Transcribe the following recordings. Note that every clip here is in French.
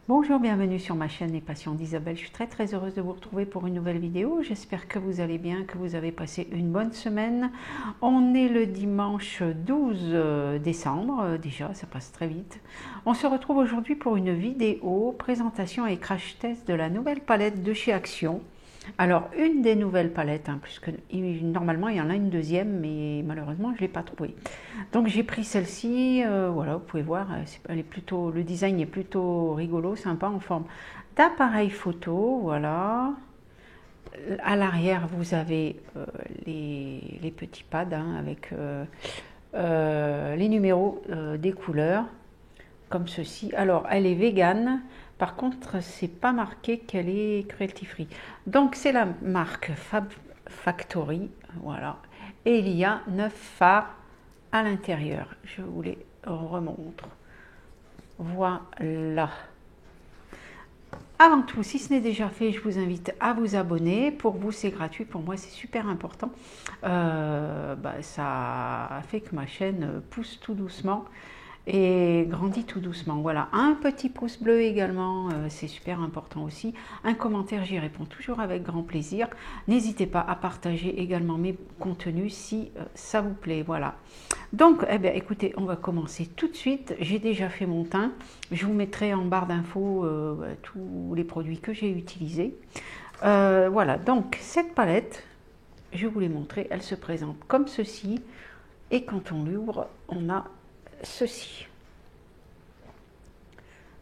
Bonjour, bienvenue sur ma chaîne Les Passions d'Isabelle. Je suis très heureuse de vous retrouver pour une nouvelle vidéo. J'espère que vous allez bien, que vous avez passé une bonne semaine. On est le dimanche 12 décembre, déjà ça passe très vite. On se retrouve aujourd'hui pour une vidéo présentation et crash test de la nouvelle palette de chez Action. Alors une des nouvelles palettes, puisque normalement il y en a une deuxième, mais malheureusement je ne l'ai pas trouvée. Donc j'ai pris celle-ci, voilà, vous pouvez voir, elle est plutôt, le design est plutôt rigolo, sympa, en forme d'appareil photo, voilà. À l'arrière vous avez les petits pads avec les numéros des couleurs, comme ceci. Alors elle est végane. Par contre, c'est pas marqué qu'elle est cruelty free. Donc, c'est la marque Fab Factory. Voilà. Et il y a 9 fards à l'intérieur. Je vous les remontre. Voilà. Avant tout, si ce n'est déjà fait, je vous invite à vous abonner. Pour vous, c'est gratuit. Pour moi, c'est super important. Ça fait que ma chaîne pousse tout doucement et grandit tout doucement. Voilà, un petit pouce bleu également, c'est super important aussi. Un commentaire, j'y réponds toujours avec grand plaisir. N'hésitez pas à partager également mes contenus si ça vous plaît. Voilà. Donc, écoutez, on va commencer tout de suite. J'ai déjà fait mon teint. Je vous mettrai en barre d'infos tous les produits que j'ai utilisés. Voilà, donc cette palette, je vous l'ai montré, elle se présente comme ceci. Et quand on l'ouvre, on a ceci.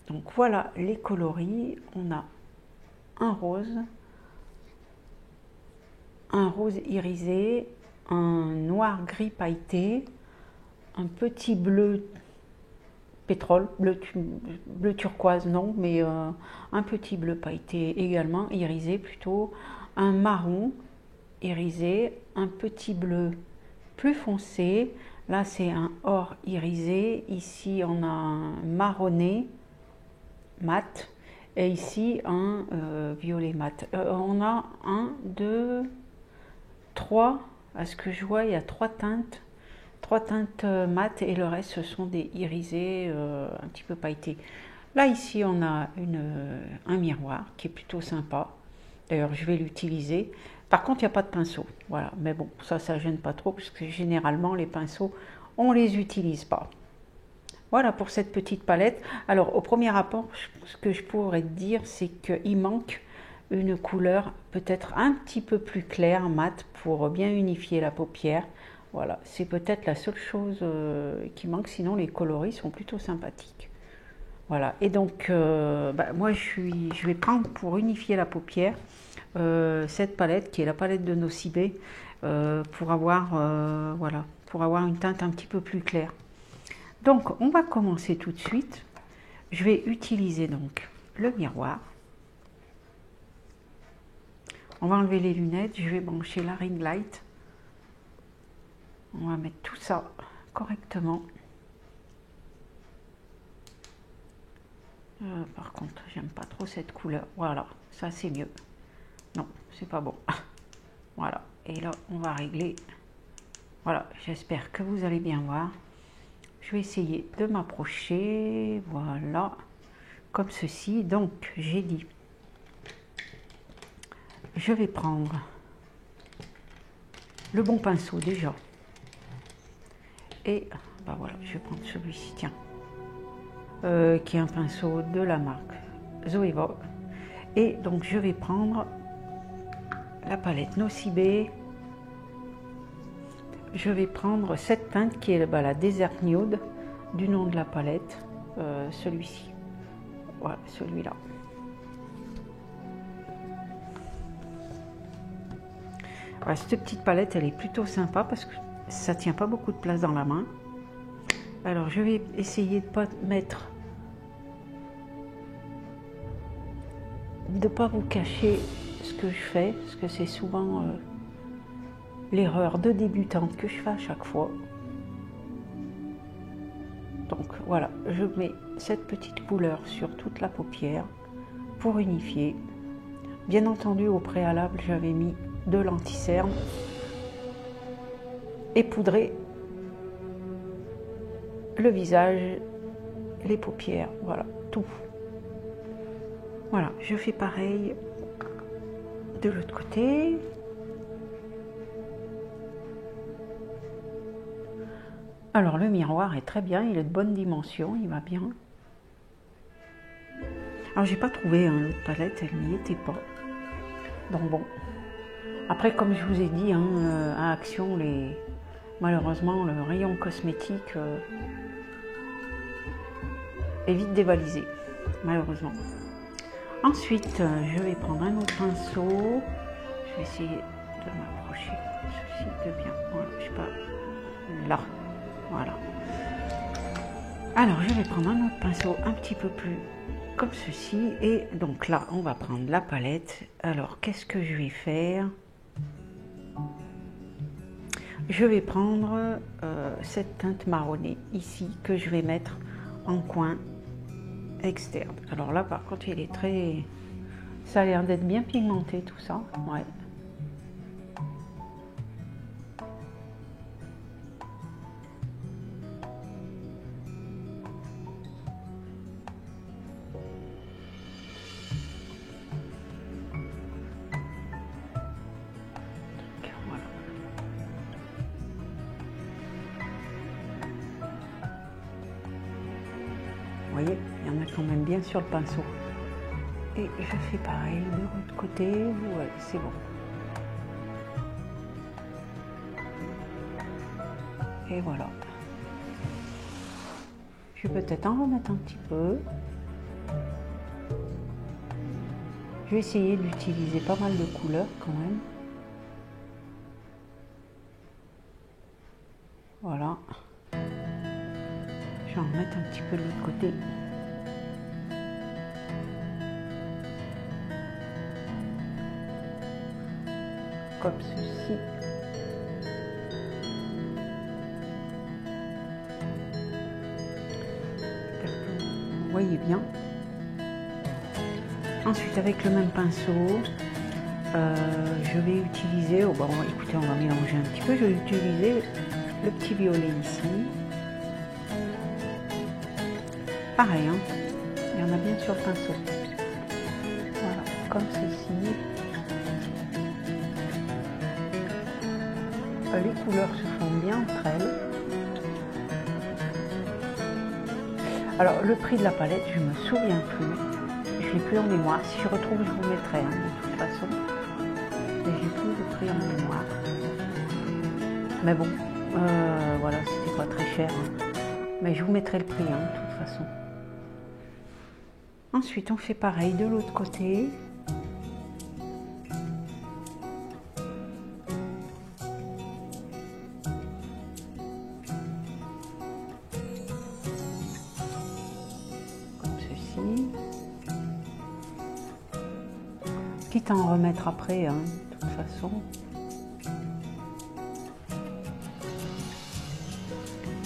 Donc voilà les coloris. On a un rose irisé, un noir gris pailleté, un petit bleu pétrole, bleu turquoise non, mais un petit bleu pailleté également, irisé plutôt, un marron irisé, un petit bleu plus foncé. Là, c'est un or irisé. Ici, on a un marronné mat. Et ici, un violet mat. On a 1, 2, 3. À ce que je vois, il y a 3 teintes. 3 teintes mat et le reste, ce sont des irisés un petit peu pailletés. Là, ici, on a un miroir qui est plutôt sympa. D'ailleurs, je vais l'utiliser. Par contre, il n'y a pas de pinceau. Voilà. Mais bon, ça gêne pas trop parce que généralement, les pinceaux, on ne les utilise pas. Voilà pour cette petite palette. Alors, au premier rapport, ce que je pourrais dire, c'est qu'il manque une couleur peut-être un petit peu plus claire, mat, pour bien unifier la paupière. Voilà, c'est peut-être la seule chose qui manque. Sinon, les coloris sont plutôt sympathiques. Voilà. Et donc, moi, je vais prendre pour unifier la paupière cette palette qui est la palette de Nocibé pour avoir une teinte un petit peu plus claire. Donc on va commencer tout de suite. Je vais utiliser donc le miroir. On va enlever les lunettes. Je vais brancher la ring light. On va mettre tout ça correctement. Par contre, j'aime pas trop cette couleur. Voilà, ça c'est mieux. Non, c'est pas bon. Voilà, et là on va régler. Voilà, j'espère que vous allez bien voir. Je vais essayer de m'approcher, voilà, comme ceci. Donc j'ai dit, je vais prendre le bon pinceau déjà. Et voilà, je vais prendre celui-ci, tiens, qui est un pinceau de la marque Zoeva. Et donc je vais prendre la palette Nocibé. Je vais prendre cette teinte qui est la Desert Nude du nom de la palette, celui-ci. Voilà, celui-là. Voilà, cette petite palette, elle est plutôt sympa parce que ça tient pas beaucoup de place dans la main. Alors, je vais essayer de ne pas mettre de ne pas vous cacher ce que je fais, parce que c'est souvent l'erreur de débutante que je fais à chaque fois. Donc voilà, je mets cette petite couleur sur toute la paupière pour unifier. Bien entendu, au préalable, j'avais mis de l'anti-cerne et poudré le visage, les paupières, voilà, tout. Voilà, je fais pareil de l'autre côté. Alors le miroir est très bien, il est de bonne dimension, il va bien. Alors j'ai pas trouvé l'autre palette, elle n'y était pas. Donc bon. Après comme je vous ai dit, à Action, malheureusement le rayon cosmétique est vite dévalisé, malheureusement. Ensuite, je vais prendre un autre pinceau. Je vais essayer de m'approcher ceci de bien. Voilà, je sais pas. Là. Voilà. Alors, je vais prendre un autre pinceau un petit peu plus comme ceci. Et donc là, on va prendre la palette. Alors, qu'est-ce que je vais faire? Je vais prendre cette teinte marronnée ici que je vais mettre en coin externe. Alors là, par contre, il est très... Ça a l'air d'être bien pigmenté, tout ça. Ouais. Vous voyez, il y en a quand même bien sur le pinceau. Et je fais pareil de l'autre côté. Ouais, c'est bon. Et voilà. Je vais peut-être en remettre un petit peu. Je vais essayer d'utiliser pas mal de couleurs quand même. Voilà. Je vais en remettre un petit peu de l'autre côté. Comme ceci. Vous voyez bien. Ensuite, avec le même pinceau, je vais utiliser, bon, écoutez, on va mélanger un petit peu, je vais utiliser le petit violet ici. Pareil, hein, il y en a bien sur le pinceau. Voilà, comme ceci. Les couleurs se font bien entre elles. Alors, le prix de la palette, je ne me souviens plus. Je n'ai plus en mémoire. Si je retrouve, je vous mettrai, hein, de toute façon. Mais j'ai plus le prix en mémoire. Mais bon, voilà, c'était pas très cher. Hein. Mais je vous mettrai le prix, hein, de toute façon. Ensuite, on fait pareil de l'autre côté. Comme ceci. Quitte à en remettre après, hein, de toute façon.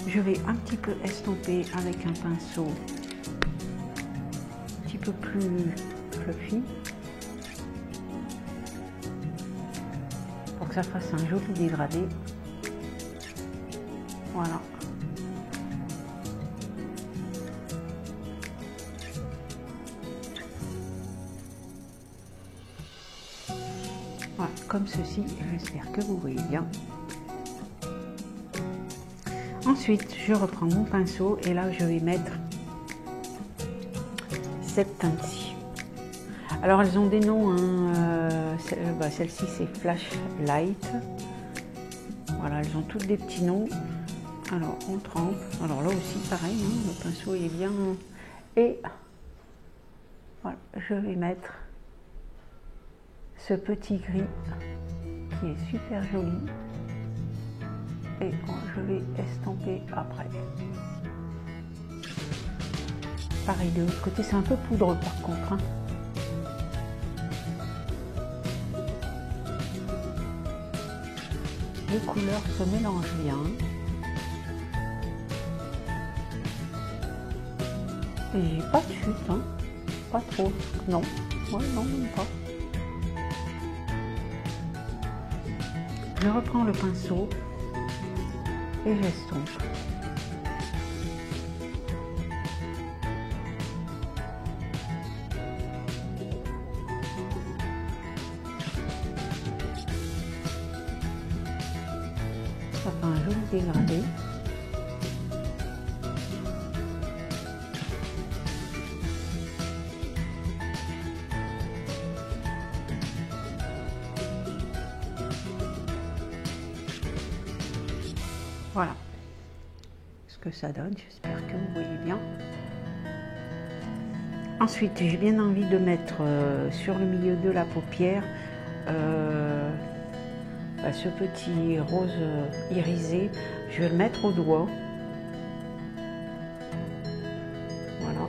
Je vais un petit peu estomper avec un pinceau un petit peu plus fluffy pour que ça fasse un joli dégradé. Voilà. Voilà, comme ceci, j'espère que vous voyez bien. Ensuite, je reprends mon pinceau et là, je vais mettre cette teinte-ci. Alors, elles ont des noms, hein, celle-ci, c'est Flash Light. Voilà, elles ont toutes des petits noms. Alors, on trempe. Alors là aussi, pareil, hein, le pinceau est bien. Et voilà, je vais mettre ce petit gris qui est super joli. Et je vais estomper après. Pareil de l'autre côté, c'est un peu poudreux par contre. Hein. les couleurs se mélangent bien. Et j'ai pas de chute, hein. Pas trop, non. Ouais, non, même pas. Je reprends le pinceau et j'estompe. Ça fait un joli dégradé. Voilà ce que ça donne, j'espère que vous voyez bien. Ensuite, j'ai bien envie de mettre sur le milieu de la paupière ce petit rose irisé. Je vais le mettre au doigt. Voilà.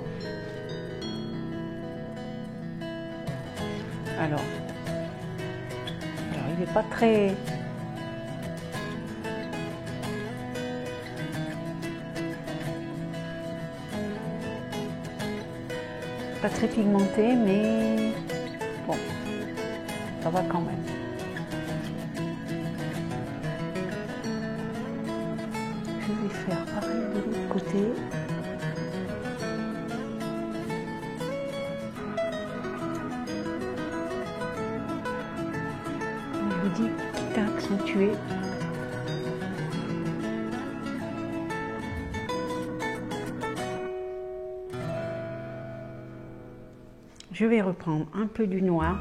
Alors il n'est pas très... Pas très pigmenté, mais bon, ça va quand même. Je vais faire pareil de l'autre côté. Je vous dis, quitte à accentuer. Je vais reprendre un peu du noir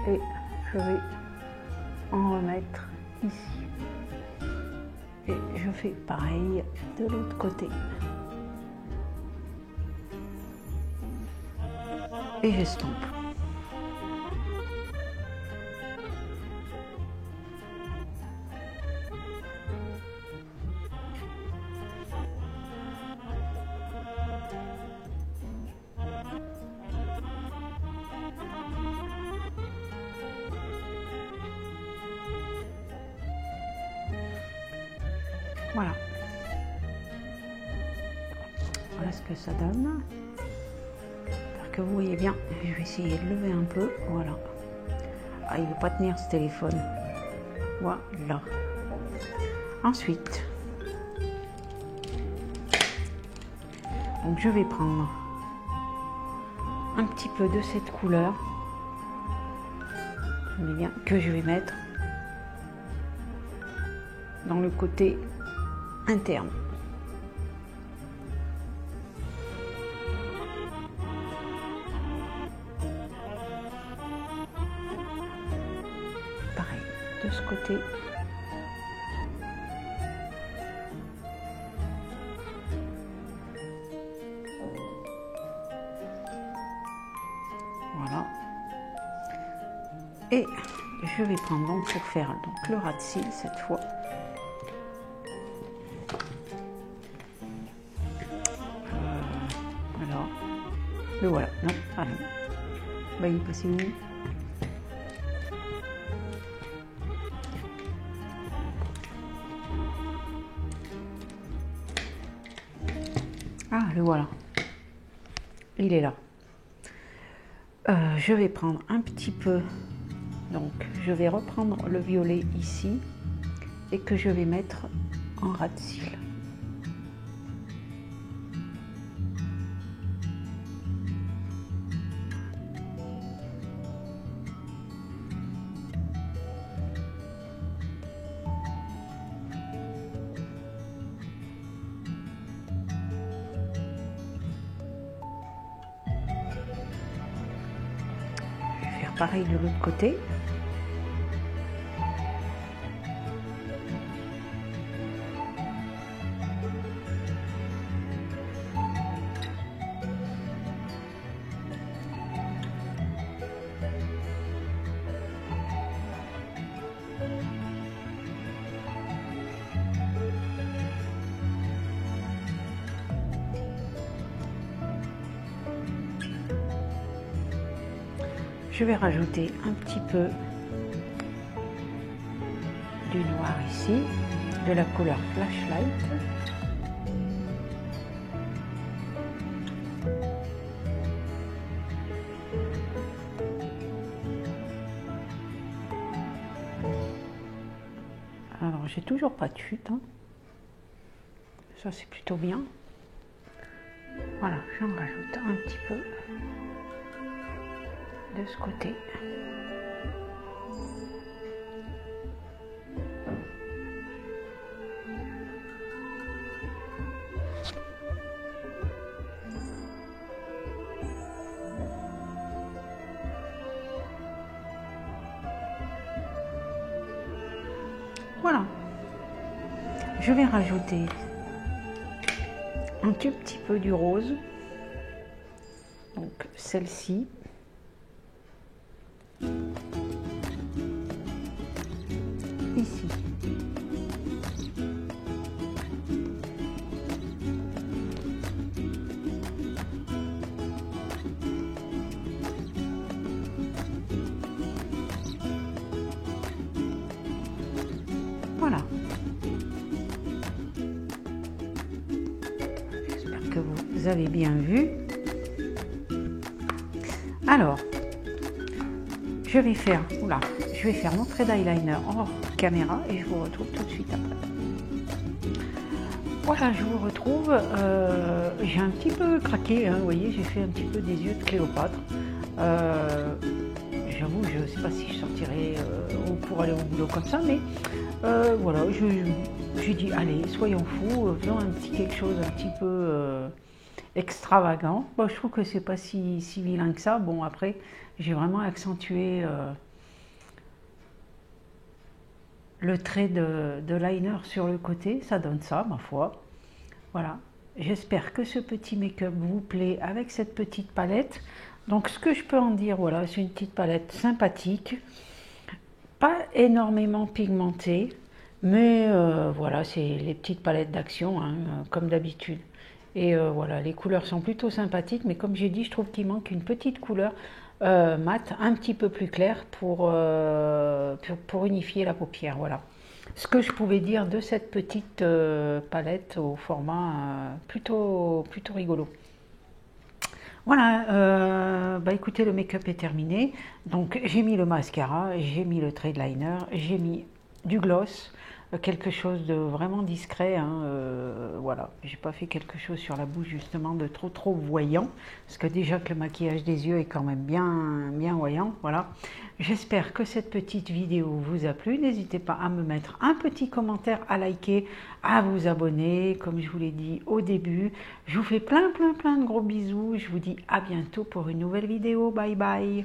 et je vais en remettre ici. Et je fais pareil de l'autre côté. Et j'estompe. Voilà. Voilà ce que ça donne. J'espère que vous voyez bien. Je vais essayer de lever un peu. Voilà. Ah, il ne veut pas tenir ce téléphone. Voilà. Ensuite, donc je vais prendre un petit peu de cette couleur que je vais mettre dans le côté interne. Pareil, de ce côté. Voilà. Et je vais prendre donc pour faire donc le ras de cils cette fois. Le voilà, non, ah non. Bah, il est passé où? Ah, le voilà. Il est là. Je vais prendre un petit peu, donc je vais reprendre le violet ici et que je vais mettre en ras de cils. Pareil de l'autre côté. Je vais rajouter un petit peu du noir ici, de la couleur Flashlight. Alors, j'ai toujours pas de chute, hein. Ça c'est plutôt bien. Voilà, j'en rajoute un petit peu de ce côté. Voilà. Je vais rajouter un tout petit peu du rose. Donc celle-ci. Ici. Voilà. J'espère que vous avez bien vu. Alors, je vais faire mon trait d'eyeliner hors caméra et je vous retrouve tout de suite après. Voilà, je vous retrouve. J'ai un petit peu craqué, hein, vous voyez, j'ai fait un petit peu des yeux de Cléopâtre. J'avoue, je ne sais pas si je sortirai pour aller au boulot comme ça, mais voilà, j'ai dit, allez, soyons fous, faisons quelque chose un petit peu extravagant. Bon, je trouve que c'est pas si vilain que ça. Bon, après, j'ai vraiment accentué le trait de liner sur le côté, ça donne ça, ma foi. Voilà, j'espère que ce petit make-up vous plaît avec cette petite palette. Donc, ce que je peux en dire, voilà, c'est une petite palette sympathique, pas énormément pigmentée, mais voilà, c'est les petites palettes d'action, hein, comme d'habitude. Et voilà, les couleurs sont plutôt sympathiques, mais comme j'ai dit, je trouve qu'il manque une petite couleur mat, un petit peu plus claire pour unifier la paupière. Voilà. Ce que je pouvais dire de cette petite palette au format plutôt rigolo. Voilà, bah écoutez, le make-up est terminé. Donc j'ai mis le mascara, j'ai mis le trait de liner, j'ai mis du gloss, quelque chose de vraiment discret, hein, voilà, j'ai pas fait quelque chose sur la bouche justement de trop voyant, parce que déjà que le maquillage des yeux est quand même bien voyant, voilà. J'espère que cette petite vidéo vous a plu, n'hésitez pas à me mettre un petit commentaire, à liker, à vous abonner, comme je vous l'ai dit au début. Je vous fais plein de gros bisous, je vous dis à bientôt pour une nouvelle vidéo, bye bye.